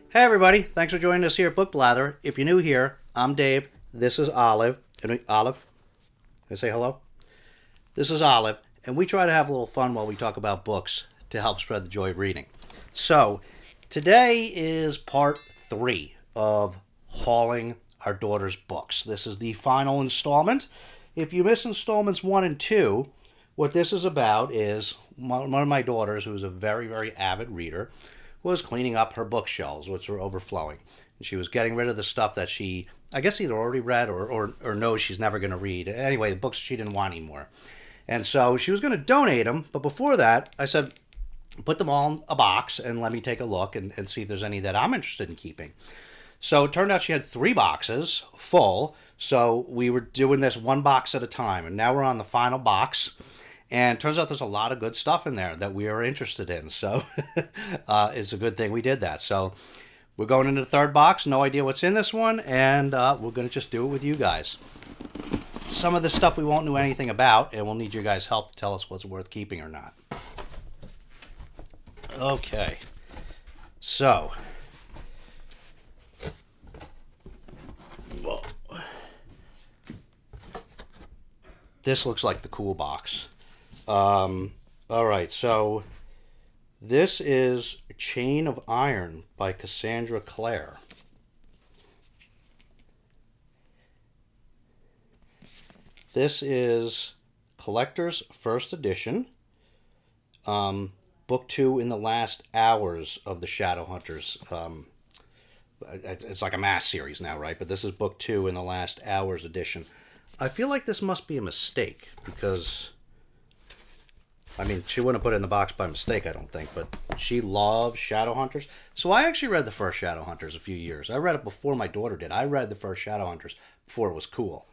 Hey everybody, thanks for joining us here at Book Blather. If you're new here, I'm Dave. This is Olive. Olive, can I say hello? This is Olive, and we try to have a little fun while we talk about books to help spread the joy of reading. So, today is part 3 of hauling our daughter's books. This is the final installment. If you miss installments 1 and 2, what this is about is one of my daughters, who is a very, very avid reader, was cleaning up her bookshelves, which were overflowing. And she was getting rid of the stuff that she, I guess, either already read or knows she's never going to read. Anyway, the books she didn't want anymore. And so she was going to donate them, but before that, I said, put them all in a box and let me take a look and see if there's any that I'm interested in keeping. So it turned out she had 3 boxes full. So we were doing this one box at a time, and now we're on the final box. And it turns out there's a lot of good stuff in there that we are interested in. So it's a good thing we did that. So we're going into the 3rd box. No idea what's in this one. And we're going to just do it with you guys. Some of the stuff we won't know anything about. And we'll need your guys' help to tell us what's worth keeping or not. Okay. So. Whoa. This looks like the cool box. All right, so this is Chain of Iron by Cassandra Clare. This is Collector's First Edition, book 2 in the last hours of the Shadowhunters. It's like a mass series now, right? But this is book 2 in the last hours edition. I feel like this must be a mistake because, I mean, she wouldn't have put it in the box by mistake, I don't think, but she loves Shadowhunters. So I actually read the first Shadowhunters a few years. I read it before my daughter did. I read the first Shadowhunters before it was cool.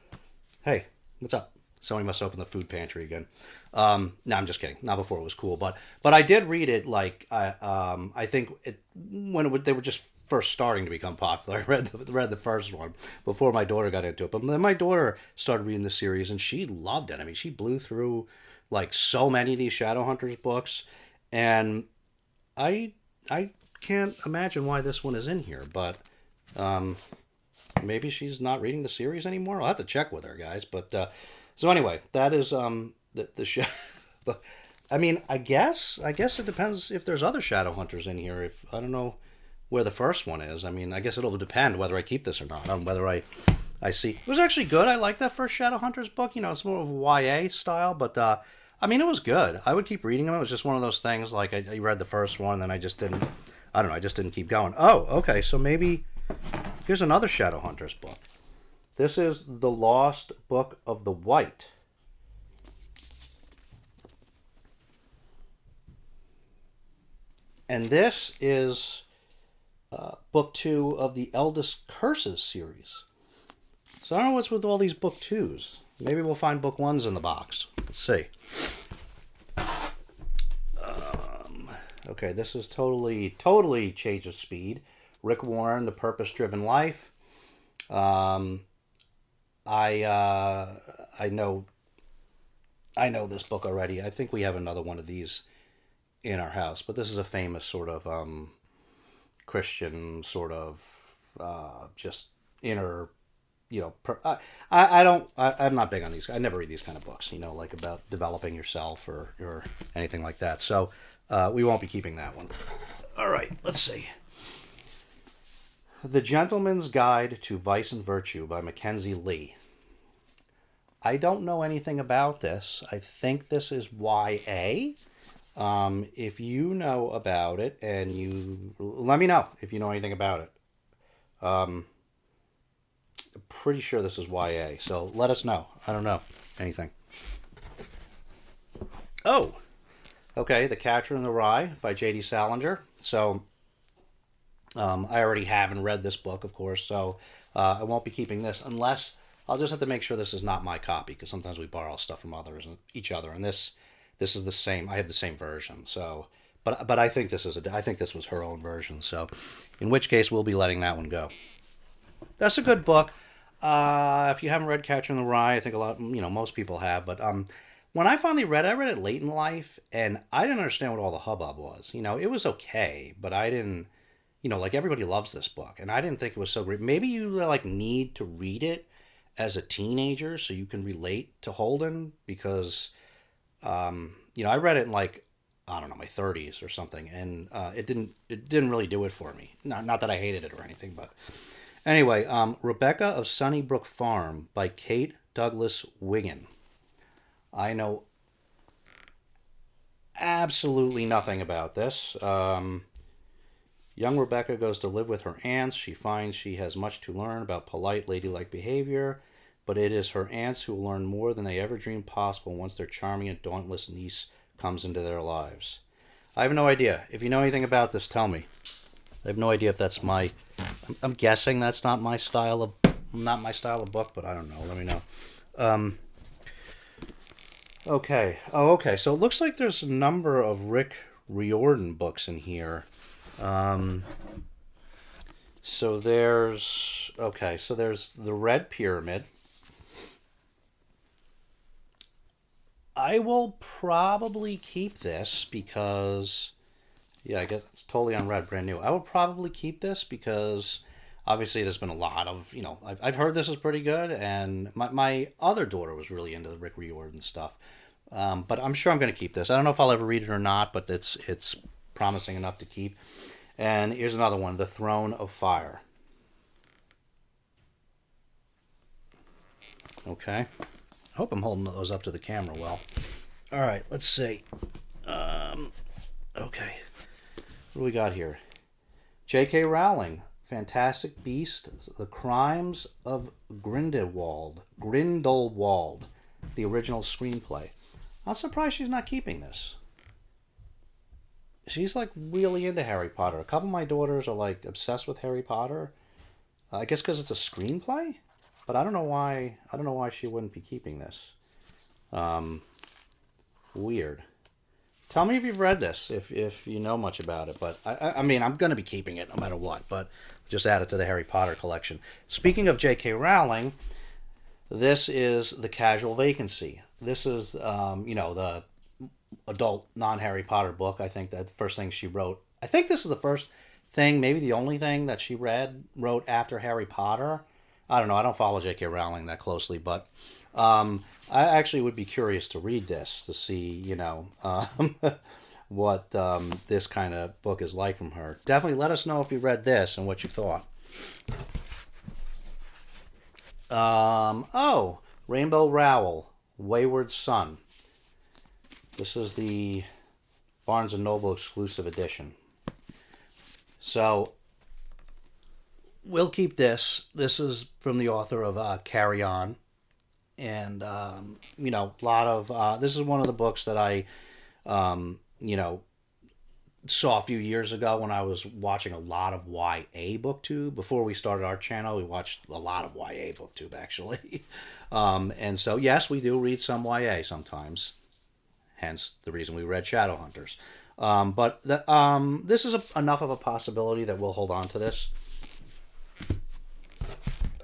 Hey, what's up? Somebody must open the food pantry again. No, I'm just kidding. Not before it was cool, but I did read it like I think they were just first starting to become popular. I read the first one before my daughter got into it. But then my daughter started reading the series and she loved it. I mean, she blew through like so many of these Shadowhunters books, and I can't imagine why this one is in here, but maybe she's not reading the series anymore. I'll have to check with her, guys. But so anyway, that is the show. But I mean, I guess it depends if there's other Shadowhunters in here. If I don't know where the first one is. I mean, I guess it'll depend whether I keep this or not. On whether I see. It was actually good. I like that first Shadowhunters book. You know, it's more of a YA style, but I mean, it was good. I would keep reading them. It was just one of those things. Like I read the first one, and then I just didn't. I don't know. I just didn't keep going. Oh, okay. So maybe here's another Shadowhunters book. This is The Lost Book of the White. And this is book 2 of the Eldest Curses series. So I don't know what's with all these book 2s. Maybe we'll find book 1s in the box. Let's see. Okay, this is totally Change of Speed. Rick Warren, The Purpose-Driven Life. I know this book already. I think we have another one of these in our house, but this is a famous sort of Christian sort of just inner, you know. I'm not big on these. I never read these kind of books, you know, like about developing yourself or anything like that. So we won't be keeping that one. All right, let's see. The Gentleman's Guide to Vice and Virtue by Mackenzie Lee. I don't know anything about this. I think this is YA. If you know about it, and you let me know if you know anything about it. I'm pretty sure this is YA, so let us know. I don't know anything. Oh, okay. The Catcher in the Rye by J.D. Salinger. So I already have and read this book, of course, so I won't be keeping this unless I'll just have to make sure this is not my copy, because sometimes we borrow stuff from others and each other, and this is the same. I have the same version, so but I think this was her own version. So, in which case we'll be letting that one go. That's a good book. If you haven't read Catcher in the Rye, I think most people have, but when I finally read it, I read it late in life, and I didn't understand what all the hubbub was. You know, it was okay, but I didn't. like everybody loves this book, and I didn't think it was so great. Maybe you like need to read it as a teenager so you can relate to Holden because I read it in like I don't know my 30s or something, and it didn't really do it for me. Not that I hated it or anything, but anyway, Rebecca of Sunnybrook Farm by Kate Douglas Wiggin. I know absolutely nothing about this. Young Rebecca goes to live with her aunts. She finds she has much to learn about polite, ladylike behavior, but it is her aunts who will learn more than they ever dreamed possible once their charming and dauntless niece comes into their lives. I have no idea. If you know anything about this, tell me. I have no idea if that's my. I'm guessing that's not my style of book, but I don't know. Let me know. Um, okay. Oh, okay. So it looks like there's a number of Rick Riordan books in here. Um, so there's okay. So there's the Red Pyramid. I will probably keep this because, yeah, I guess it's totally unread, brand new. I will probably keep this because obviously there's been a lot of, I've heard this is pretty good, and my other daughter was really into the Rick Riordan stuff. But I'm sure I'm going to keep this. I don't know if I'll ever read it or not, but it's promising enough to keep. And here's another one, The Throne of Fire. Okay. I hope I'm holding those up to the camera well. All right, let's see. Okay. What do we got here? J.K. Rowling, Fantastic Beast, The Crimes of Grindelwald, the original screenplay. I'm surprised she's not keeping this. She's like really into Harry Potter. A couple of my daughters are like obsessed with Harry Potter. I guess because it's a screenplay, but I don't know why. I don't know why she wouldn't be keeping this. Weird. Tell me if you've read this, if you know much about it. But I mean, I'm going to be keeping it no matter what. But just add it to the Harry Potter collection. Speaking of J.K. Rowling, this is The Casual Vacancy. This is the adult non-Harry Potter book. I think that the first thing she wrote. I think this is the first thing, maybe the only thing that she wrote after Harry Potter. I don't know. I don't follow J.K. Rowling that closely, but I actually would be curious to read this to see, what this kind of book is like from her. Definitely let us know if you read this and what you thought. Rainbow Rowell, Wayward Son. This is the Barnes & Noble exclusive edition. So we'll keep this. This is from the author of Carry On. And, a lot of... this is one of the books that I, saw a few years ago when I was watching a lot of YA BookTube. Before we started our channel, we watched a lot of YA BookTube, actually. And so, yes, we do read some YA sometimes. Hence the reason we read Shadowhunters. But this is enough of a possibility that we'll hold on to this.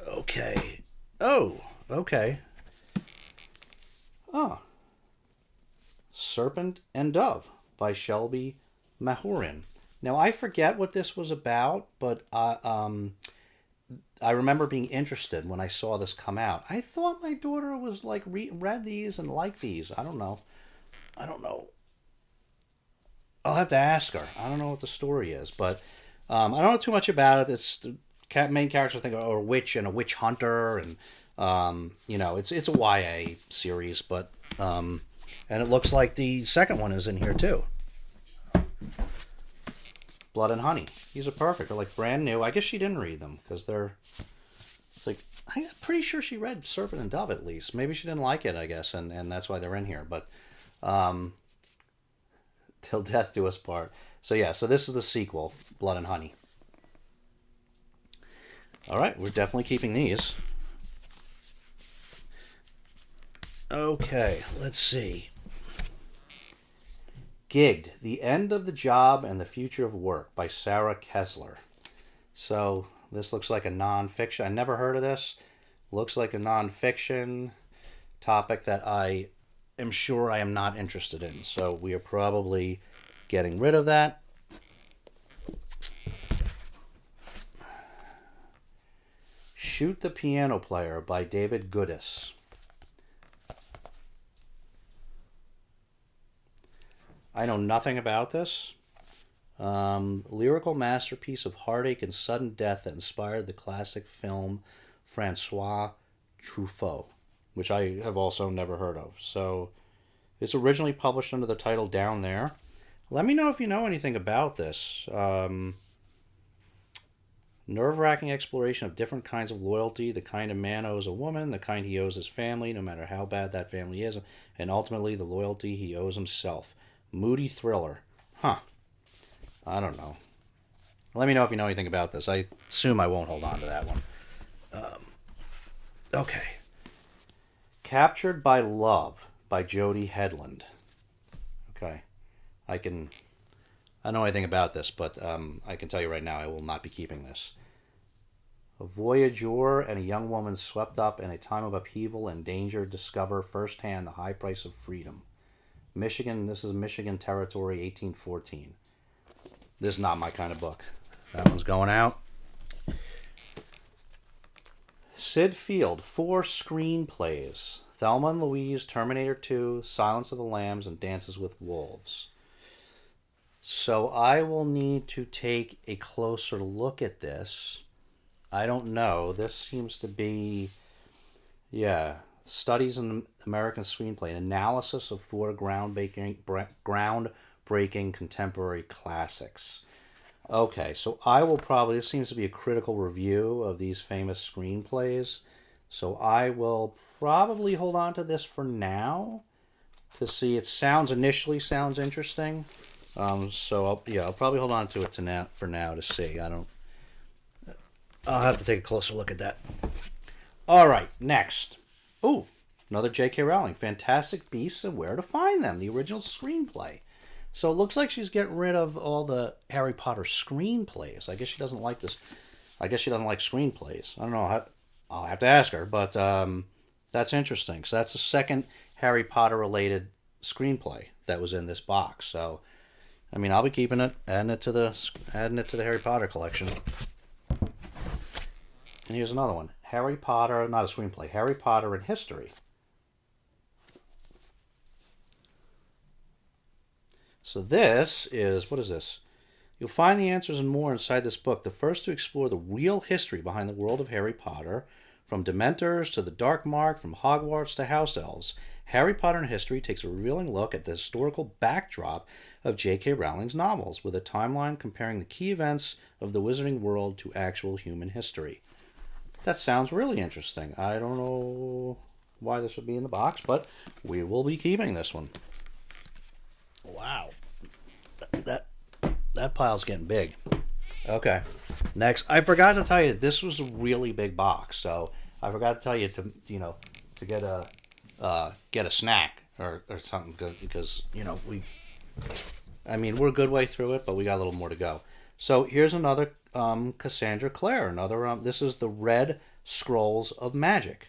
Okay. Oh, okay. Oh. Serpent and Dove by Shelby Mahurin. Now, I forget what this was about, but I remember being interested when I saw this come out. I thought my daughter was like read these and liked these. I don't know. I'll have to ask her. I don't know what the story is, but I don't know too much about it. It's the main character, I think, are a witch and a witch hunter, and it's a YA series, but and it looks like the second one is in here too. Blood and Honey. These are perfect. They're like brand new. I guess she didn't read them because it's like I'm pretty sure she read Serpent and Dove at least. Maybe she didn't like it, I guess, and that's why they're in here. But Till Death Do Us Part. So yeah, so this is the sequel, Blood and Honey. All right, we're definitely keeping these. Okay, let's see. Gigged, The End of the Job and the Future of Work by Sarah Kessler. So this looks like a nonfiction. I never heard of this. Looks like a nonfiction topic that I am sure I am not interested in. So we are probably getting rid of that. Shoot the Piano Player by David Goodis. I know nothing about this. Lyrical masterpiece of heartache and sudden death that inspired the classic film Francois Truffaut, which I have also never heard of. So it's originally published under the title Down There. Let me know if you know anything about this. Nerve-wracking exploration of different kinds of loyalty, the kind a man owes a woman, the kind he owes his family, no matter how bad that family is, and ultimately the loyalty he owes himself. Moody thriller. Huh. I don't know. Let me know if you know anything about this. I assume I won't hold on to that one. Okay. Captured by Love by Jody Headland. Okay. I don't know anything about this, but I can tell you right now I will not be keeping this. A voyageur and a young woman swept up in a time of upheaval and danger discover firsthand the high price of freedom. Michigan, this is Michigan Territory, 1814. This is not my kind of book. That one's going out. Sid Field, 4 screenplays. Thelma and Louise, Terminator 2, Silence of the Lambs, and Dances with Wolves. So I will need to take a closer look at this. I don't know. This seems to be, studies in American screenplay, an analysis of 4 groundbreaking contemporary classics. Okay, so I will probably, this seems to be a critical review of these famous screenplays. So I will probably hold on to this for now to see. It initially sounds interesting. So I'll probably hold on to it for now to see. I'll have to take a closer look at that. All right, next. Ooh, another J.K. Rowling, Fantastic Beasts and Where to Find Them, the original screenplay. So it looks like she's getting rid of all the Harry Potter screenplays. I guess she doesn't like this. I guess she doesn't like screenplays. I don't know. I'll have to ask her, but that's interesting. So that's the second Harry Potter related screenplay that was in this box. So, I mean, I'll be keeping it, adding it to the Harry Potter collection. And here's another one. Harry Potter, not a screenplay, Harry Potter in History. So this is, what is this? You'll find the answers and more inside this book, the first to explore the real history behind the world of Harry Potter, from Dementors to the Dark Mark, from Hogwarts to House Elves. Harry Potter in History takes a revealing look at the historical backdrop of J.K. Rowling's novels, with a timeline comparing the key events of the wizarding world to actual human history. That sounds really interesting. I don't know why this would be in the box, but we will be keeping this one. Wow. That pile's getting big. Okay. Next, I forgot to tell you this was a really big box, so I forgot to tell you to get a snack or something good, because we're a good way through it, but we got a little more to go. So here's another Cassandra Clare. This is the Red Scrolls of Magic.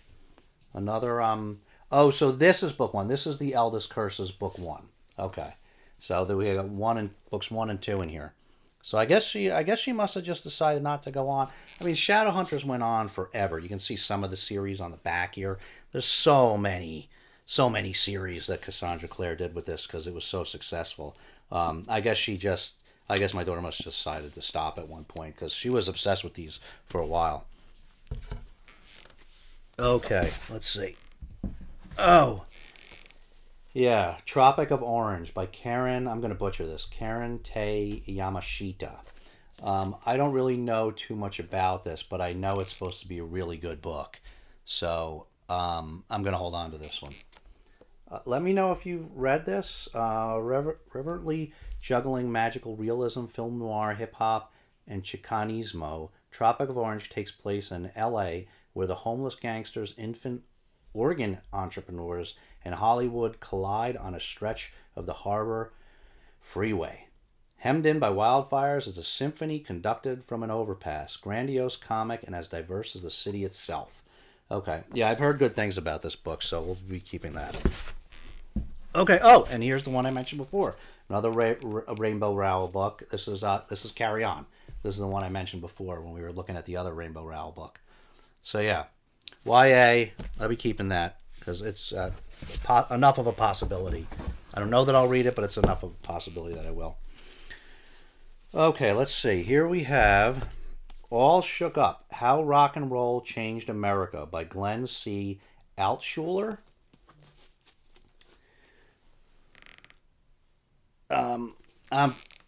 Another so this is book 1. This is the Eldest Curses, book 1. Okay. So we got books 1 and 2 in here. So I guess she must have just decided not to go on. I mean, Shadowhunters went on forever. You can see some of the series on the back here. There's so many series that Cassandra Clare did with this because it was so successful. I guess my daughter must have decided to stop at one point because she was obsessed with these for a while. Okay, let's see. Oh, yeah, Tropic of Orange by Karen, I'm going to butcher this, Karen Tay Yamashita. I don't really know too much about this, but I know it's supposed to be a really good book. So I'm going to hold on to this one. Let me know if you've read this. Reverently juggling magical realism, film noir, hip-hop, and Chicanismo, Tropic of Orange takes place in L.A., where the homeless gangsters, infant organ entrepreneurs, and Hollywood collide on a stretch of the Harbor Freeway. Hemmed in by wildfires is a symphony conducted from an overpass, grandiose, comic, and as diverse as the city itself. Okay, yeah, I've heard good things about this book, so we'll be keeping that. Okay, and here's the one I mentioned before. Another Rainbow Rowell book. This is Carry On. This is the one I mentioned before when we were looking at the other Rainbow Rowell book. So yeah, YA. I'll be keeping that because it's enough of a possibility. I don't know that I'll read it, but it's enough of a possibility that I will. Okay, let's see. Here we have All Shook Up: How Rock and Roll Changed America by Glenn C. Altshuler. I'm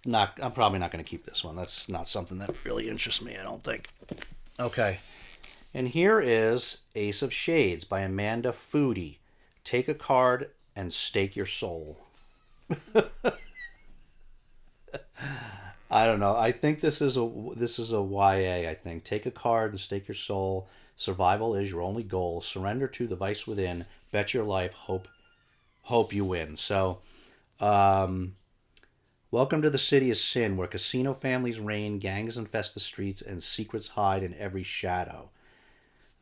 not. I'm probably not going to keep this one. That's not something that really interests me, I don't think. Okay. And here is Ace of Shades by Amanda Foody. Take a card and stake your soul. I don't know. I think this is a YA. I think take a card and stake your soul. Survival is your only goal. Surrender to the vice within. Bet your life. Hope you win. So, welcome to the city of sin, where casino families reign, gangs infest the streets, and secrets hide in every shadow.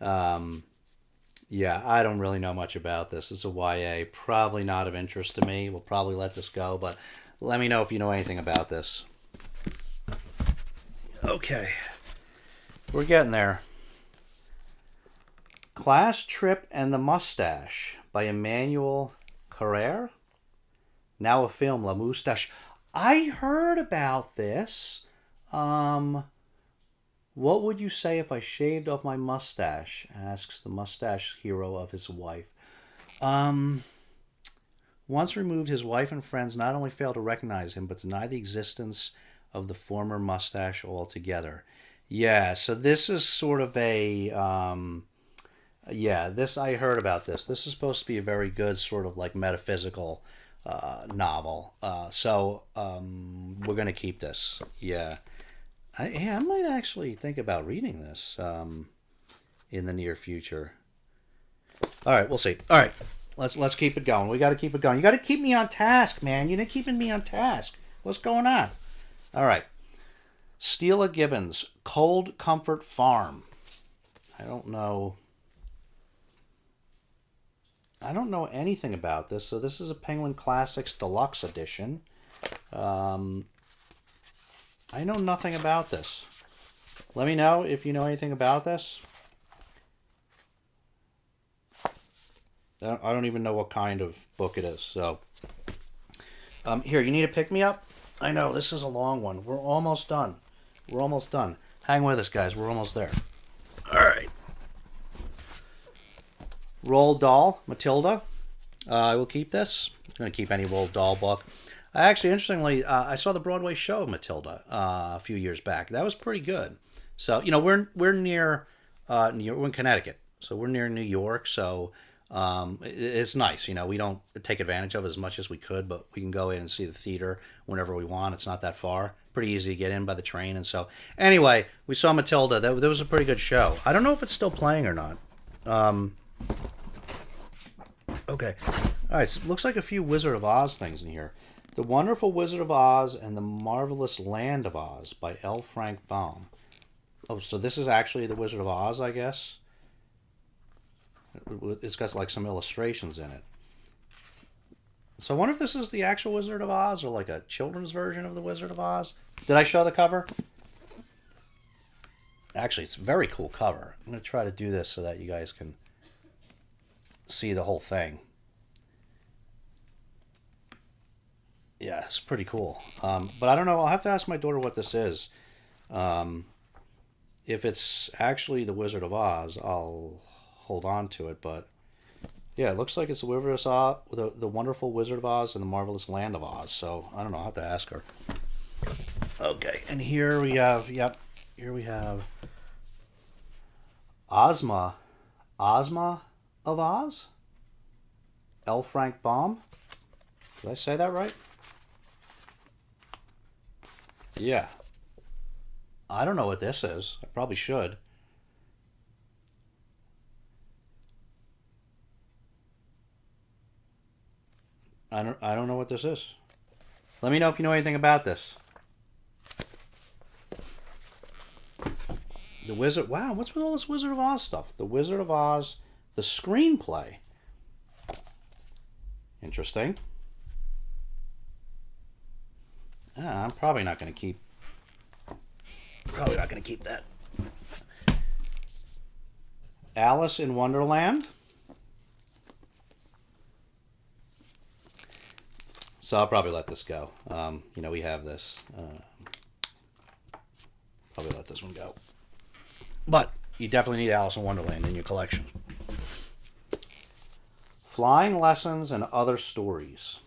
Yeah, I don't really know much about this. It's a YA. Probably not of interest to me. We'll probably let this go, but let me know if you know anything about this. Okay. We're getting there. Class Trip and the Mustache by Emmanuel Carrere. Now a film, La Moustache. I heard about this. What would you say if I shaved off my mustache? Asks the mustache hero of his wife. Once removed, his wife and friends not only fail to recognize him, but deny the existence of the former mustache altogether. Yeah, so this is sort of a this I heard about this. This is supposed to be a very good sort of like metaphysical novel. So we're gonna keep this. Yeah, I might actually think about reading this in the near future. All right, we'll see. All right, let's keep it going. We got to keep it going. You got to keep me on task, man. You're not keeping me on task. What's going on? All right. Stella Gibbons, Cold Comfort Farm. I don't know anything about this. So this is a Penguin Classics Deluxe Edition. I know nothing about this. Let me know if you know anything about this. I don't even know what kind of book it is. So here, you need to pick me up? I know, this is a long one. We're almost done. We're almost done. Hang with us, guys. We're almost there. All right. Roald Dahl, Matilda. I will keep this. I'm going to keep any Roald Dahl book. Interestingly, I saw the Broadway show Matilda a few years back. That was pretty good. So, we're near New York. We're in Connecticut. So we're near New York. So it's nice. We don't take advantage of it as much as we could, but we can go in and see the theater whenever we want. It's not that far. Pretty easy to get in by the train. And so, anyway, we saw Matilda. That was a pretty good show. I don't know if it's still playing or not. Okay. All right. So it looks like a few Wizard of Oz things in here. The Wonderful Wizard of Oz and the Marvelous Land of Oz by L. Frank Baum. Oh, so this is actually the Wizard of Oz, I guess. It's got like some illustrations in it. So I wonder if this is the actual Wizard of Oz or like a children's version of the Wizard of Oz. Did I show the cover? Actually, it's a very cool cover. I'm going to try to do this so that you guys can see the whole thing. Yeah, it's pretty cool. But I don't know. I'll have to ask my daughter what this is. If it's actually the Wizard of Oz, I'll hold on to it. But yeah, it looks like it's the Wonderful Wizard of Oz and the Marvelous Land of Oz. So I don't know. I'll have to ask her. Okay, and here we have, here we have Ozma of Oz? L. Frank Baum? Did I say that right? Yeah. I don't know what this is. I probably should. I don't know what this is. Let me know if you know anything about this. The Wizard... Wow, what's with all this Wizard of Oz stuff? The Wizard of Oz, the screenplay. Interesting. I'm probably not going to keep... Probably not going to keep that. Alice in Wonderland. So I'll probably let this go. We have this. Probably let this one go. But you definitely need Alice in Wonderland in your collection. Flying Lessons and Other Stories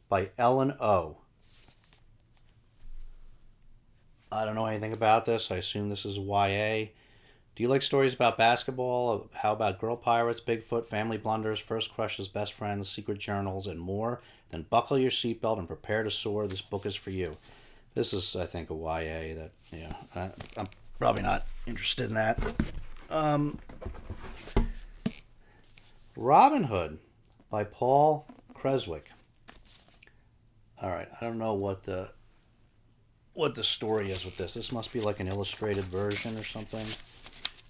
by Ellen O. I don't know anything about this. I assume this is YA. Do you like stories about basketball? How about girl pirates, Bigfoot, family blunders, first crushes, best friends, secret journals, and more? Then buckle your seatbelt and prepare to soar. This book is for you. This is, I think, a YA that, I'm probably not interested in that. Robin Hood by Paul Creswick. All right, I don't know what the story is with this. This must be like an illustrated version or something.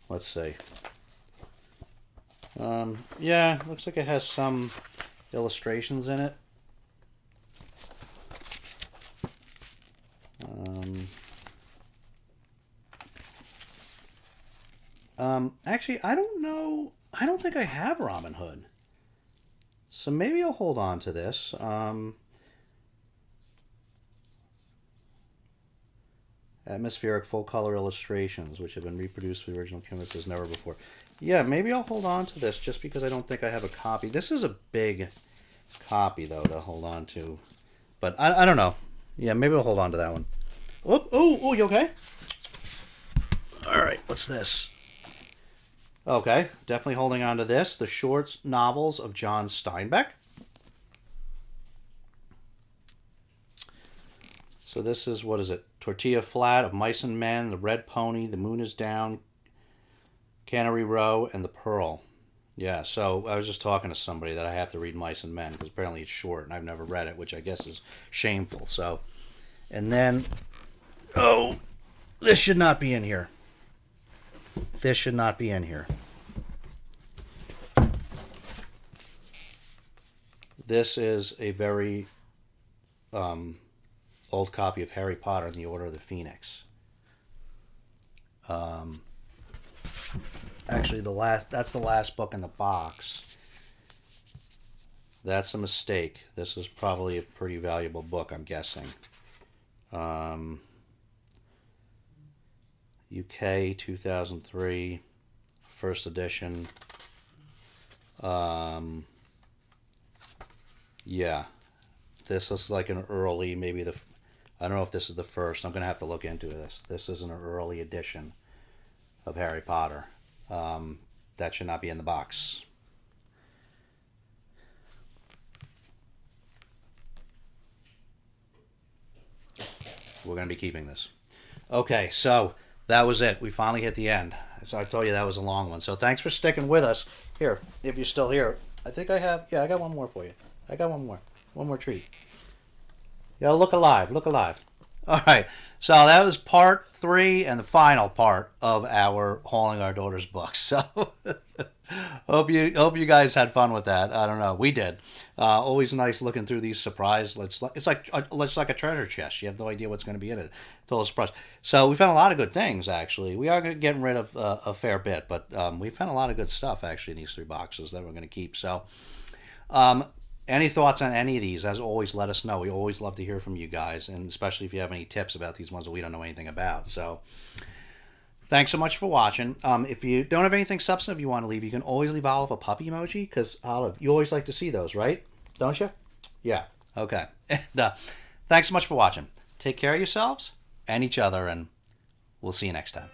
Let's see. Yeah, looks like it has some illustrations in it. Actually, I don't know. I don't think I have Robin Hood. So maybe I'll hold on to this. Atmospheric full-color illustrations, which have been reproduced for the original canvas as never before. Yeah, maybe I'll hold on to this just because I don't think I have a copy. This is a big copy, though, to hold on to. But I don't know. Yeah, maybe I'll hold on to that one. Oh, you okay? All right, what's this? Okay, definitely holding on to this. The short novels of John Steinbeck. So this is, what is it? Tortilla Flat, Of Mice and Men, The Red Pony, The Moon is Down, Cannery Row, and The Pearl. Yeah, so I was just talking to somebody that I have to read Mice and Men because apparently it's short and I've never read it, which I guess is shameful. So, and then, this should not be in here. This should not be in here. This is a very old copy of Harry Potter and the Order of the Phoenix. Actually, that's the last book in the box. That's a mistake. This is probably a pretty valuable book, I'm guessing. UK 2003, first edition. Yeah, this is like an early, maybe I don't know if this is the first. I'm going to have to look into this. This is an early edition of Harry Potter. That should not be in the box. We're going to be keeping this. Okay, so that was it. We finally hit the end. So I told you that was a long one. So thanks for sticking with us. Here, if you're still here, I think I have, I got one more for you. I got one more. One more treat. Yeah, look alive. Look alive. All right. So that was part 3 and the final part of our Hauling Our Daughter's books. So hope you guys had fun with that. I don't know. We did. Always nice looking through these surprise. It's like a treasure chest. You have no idea what's going to be in it. Total surprise. So we found a lot of good things, actually. We are getting rid of a fair bit, but we found a lot of good stuff, actually, in these 3 boxes that we're going to keep. So any thoughts on any of these, as always, let us know. We always love to hear from you guys, and especially if you have any tips about these ones that we don't know anything about. So thanks so much for watching. If you don't have anything substantive you want to leave, you can always leave Olive a puppy emoji, because Olive, you always like to see those, right? Don't you? Yeah. Okay. And, thanks so much for watching. Take care of yourselves and each other, and we'll see you next time.